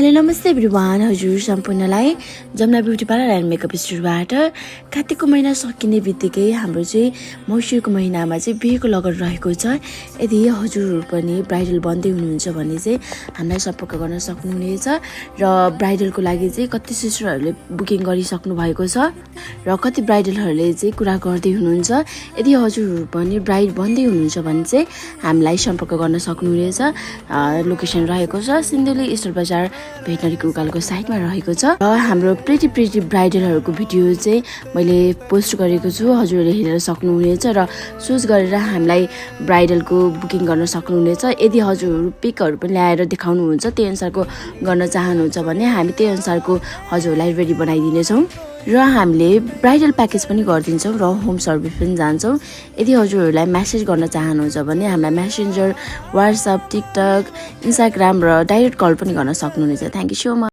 Hello नमस्ते everyone, हजुर सम्पूर्णलाई Jamuna beauty parlour and makeup स्टुडियोबाट कार्तिकको महिना सकिने बित्तिकै हाम्रो चाहिँ मङ्सिरको महिनामा चाहिँ बिहेको लगन रहेको छ। यदि हजुरहरू पनि ब्राइडल बन्दै हुनुहुन्छ भने चाहिँ हामीलाई सम्पर्क गर्न सक्नुहुनेछ र ब्राइडलको लागि चाहिँ कति सिस्टरहरूले बुकिङ गरिसक्नु भएको छ र कति ब्राइडलहरूले चाहिँ कुरा गर्दै हुनुहुन्छ। यदि हजुरहरू पनि ब्राइड बन्दै हुनुहुन्छ भने चाहिँ हामीलाई सम्पर्क गर्न सक्नुहुनेछ। लोकेसन रहेको छ सिन्धुली स्टोर बजार भेटनरी कुकालको साइडमा रहेको छ र हाम्रो प्रिटी ब्राइडलहरूको भिडियो चाहिँ मैले पोस्ट गरेको छु, हजुरहरूले हेरेर सक्नुहुनेछ र चुज गरेर हामीलाई ब्राइडलको बुकिङ गर्न सक्नुहुनेछ। यदि हजुरहरू पिकहरू पनि ल्याएर देखाउनुहुन्छ, त्यही अनुसारको गर्न चाहनुहुन्छ भने हामी त्यही अनुसारको हजुरहरूलाई रेडी बनाइदिनेछौँ र हामीले ब्राइडल प्याकेज पनि गरिदिन्छौँ र होम सर्भिस पनि जान्छौँ। यदि हजुरहरूलाई मेसेज गर्न चाहनुहुन्छ भने हामीलाई मेसेन्जर, वाट्सएप, टिकटक, इन्स्टाग्राम र डाइरेक्ट कल पनि गर्न सक्नुहुनेछ। Thank you so much.